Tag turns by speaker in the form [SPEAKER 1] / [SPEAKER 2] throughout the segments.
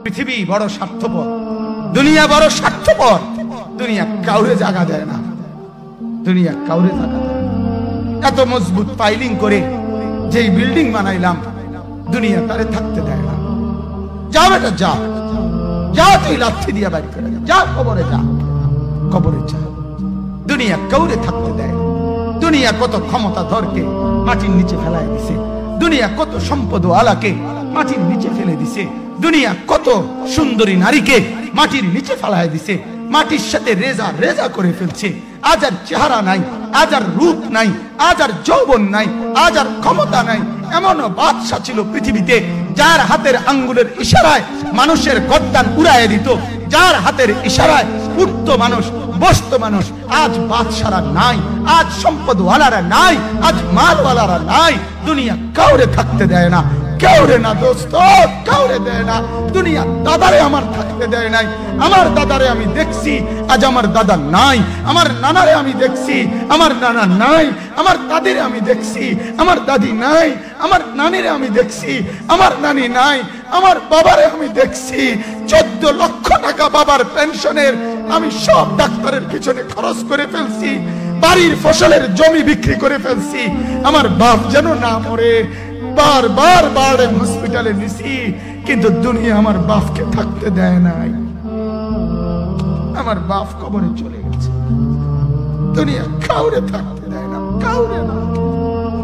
[SPEAKER 1] পৃথিবী বড় স্বার্থপর, দুনিয়া বড় স্বার্থপর। দুনিয়া কাউরে জায়গা দেয় না, দুনিয়া কাউরে জায়গা দেয় না। এত মজবুত পাইলিং করে যেই বিল্ডিং বানাইলাম, দুনিয়া তারে থাকতে দেয় না। যা বেটা যা, যা তুই লাথি দিয়া বাড়ি করে যা, কবরে যা, কবরে যা। দুনিয়া কাউরে থাকতে দেয় না। দুনিয়া কত ক্ষমতা ধরকে মাটির নিচে ফেলাই দিছে, দুনিয়া কত সম্পদ আলাকে মাটির নিচে ফেলে দিছে, দুনিয়া কত সুন্দরী নারীকে মাটির নিচে ফেলাই দিছে, মাটির সাথে রেজা রেজা করে ফেলছে। আজ আর চেহারা নাই, আজ আর রূপ নাই, আজ আর যৌবন নাই, আজ আর ক্ষমতা নাই। এমন বাদশা ছিল পৃথিবীতে যার হাতের আঙ্গুলের ইশারায় মানুষের গর্দান উড়াইয়ে দিত, যার হাতের ইশারায় উঠতো মানুষ, বসতো মানুষ। আজ বাদশারা নাই, আজ সম্পদওয়ালারা নাই, আজ মালওয়ালারা নাই। দুনিয়া কাউরে থাকতে দেয় না, কাউরে না দোস্ত, কাউরে দেয় না। দুনিয়া দাদারে আমার থাকতে দেয় নাই। আমার দাদারে আমি দেখছি, আজ আমার দাদা নাই। আমার নানারে আমি দেখছি, আমার নানা নাই। আমার দাদিরে আমি দেখছি, আমার দাদি নাই। আমার নানিরে আমি দেখছি, আমার নানি নাই। আমার বাবারে আমি দেখছি, 14 লক্ষ টাকা বাবার পেনশনের আমি সব ডাক্তারের পিছনে খরচ করে ফেলছি, বাড়ির ফসলের জমি বিক্রি করে ফেলছি। আমার বাপ যেন না মরে বারবার বারে হসপিটালে নিছি, কিন্তু দুনিয়া আমার বাপকে থাকতে দেয় নাই। আমার বাপ কবরে চলে গেছে, দুনিয়া কাউরে থাকতে দেয় না, কাউরে না,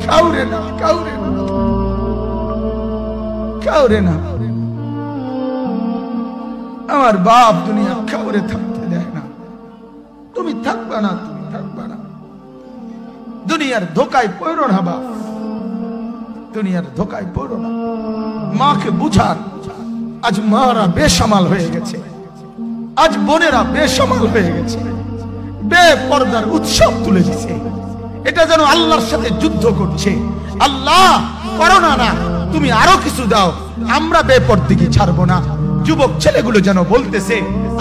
[SPEAKER 1] কাউরে না, কাউরে না, কাউরে না। আমার বাপ দুনিয়া কাউরে থাকতে দেয় না। তুমি থাকবা না, তুমি থাকবা না। দুনিয়ার ধোকায় পড়ো না বাপ, দুনিয়ার ধোকায় পড়ো না। মাকে বুঝান, আজ মারা বেসামাল হয়ে গেছে, আজ বোনেরা বেসামাল হয়ে গেছে, বেপরদার উৎসব তুলে দিছে। এটা যেন আল্লাহর সাথে যুদ্ধ করছে। আল্লাহ করোনা না, তুমি আরো কিছু দাও, আমরা বেপরদিকে ছাড়বো না। যুবক ছেলেগুলো যেন বলতেছে,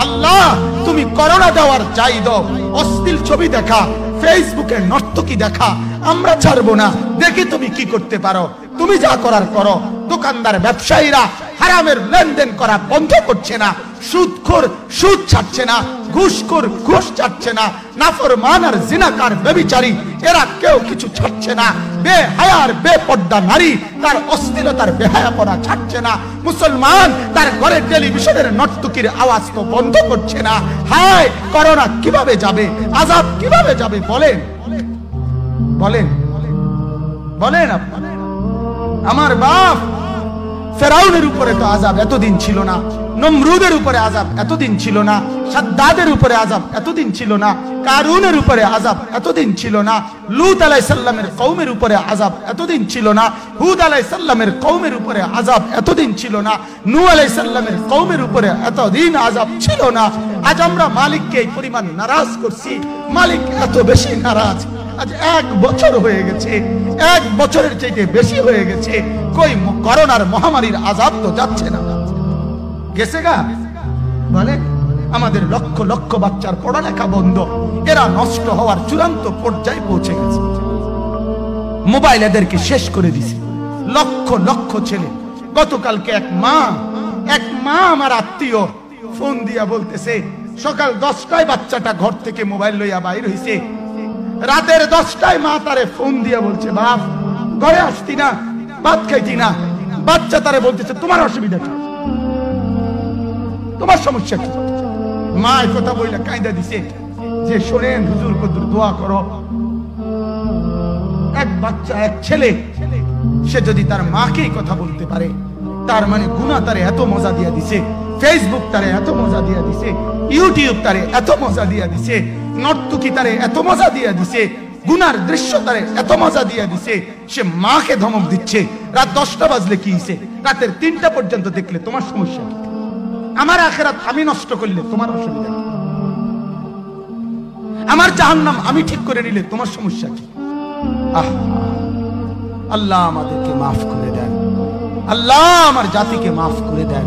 [SPEAKER 1] আল্লাহ তুমি করোনা দেওয়ার চাই দাও, অশ্লীল ছবি দেখা, ফেসবুকে নর্তকী দেখা আমরা ছাড়বো না। দেখি তুমি কি করতে পারো, তুমি যা করার করো। দোকানদার ব্যবসায়ীরা হারামের লেনদেন করা বন্ধ করছে না, সুদখোর সুদ ছাড়ছে না, ঘুষখোর ঘুষ ছাড়ছে না, নাফরমান আর জিনাকার ব্যভিচারী এরা কেউ কিছু ছাড়ছে না। বেহায়ার বেপর্দা নারী তার অশ্লীলতার বেহায়াপনা ছাড়ছে না। মুসলমান তার ঘরে টেলিভিশনের নর্তকীর আওয়াজ তো বন্ধ করছে না। হায় করোনা কিভাবে যাবে, আযাব কিভাবে যাবে বলেন, বলেন, বলেন আপনারা। আমার বাপ ফেরাউনের উপরে তো আযাব এতদিন ছিল না, নমরুদের উপরে আযাব এতদিন ছিল না, সাদ্দাদের উপরে আযাব এতদিন ছিল না, কারুনের উপরে আযাব এতদিন ছিল না, লূত আলাইহিস সালামের কওমের উপরে আযাব এতদিন ছিল না, হুদ আলাইহিস সালামের কওমের উপরে আযাব এতদিন ছিল না, নূহ আলাইহিস সালামের কওমের উপরে এতদিন আযাব ছিল না। আজ আমরা মালিককে এই পরিমাণ নারাজ করছি, মালিক এত বেশি নারাজ। আজ 1 বছর হয়ে গেছে, 1 বছরের চাইতে বেশি হয়ে গেছে, কই করোনার মহামারীর আযাব তো যাচ্ছে না, গেছে গা বলে। আমাদের লক্ষ লক্ষ বাচ্চার পড়ালেখা বন্ধ, এরা নষ্ট হওয়ার চূড়ান্ত পর্যায়ে পৌঁছে গেছে। মোবাইল এদেরকে শেষ করে দিছে, লক্ষ লক্ষ ছেলে। গতকালকে এক মা আমার আত্মীয় ফোন দিয়া বলতেছে, সকাল 10টায় বাচ্চাটা ঘর থেকে মোবাইল লইয়া বাইর হইছে, রাতের 10টায় মা তারে ফোন দিয়া বলছে, বাপ ঘরে আসতি না, ভাত খাইতি না। বাচ্চা তারে বলতেছে, তোমার অসুবিধা কি, তোমার সমস্যা কি? মা এই কথা বইলা কাঁদা দিছে যে, শোনেন হুজুর কদ্দুর দোয়া করো। এক বাচ্চা, এক ছেলে, সে যদি তার মাকে কথা বলতে পারে, তার মানে গুনাহ তারে এত মজা দিয়া দিছে, ফেসবুক তারে এত মজা দিয়া দিছে, ইউটিউব তারে এত মজা দিয়া দিছে, নর্তকী তারে এত মজা দিয়া দিছে, গুনার দৃশ্য তারে এত মজা দিয়া দিছে, সে মাকে ধমক দিচ্ছে। রাত 10টা বাজলে কি হইছে, রাতের 3টা পর্যন্ত দেখলে তোমার সমস্যা কি? আমার আখিরাত আমি নষ্ট করলে তোমার অসুবিধা কি? আমার জাহান্নাম আমি ঠিক করে নিলে তোমার সমস্যা কি? আল্লাহ আমাদেরকে মাফ করে দেন, আল্লাহ আমার জাতিকে মাফ করে দেন।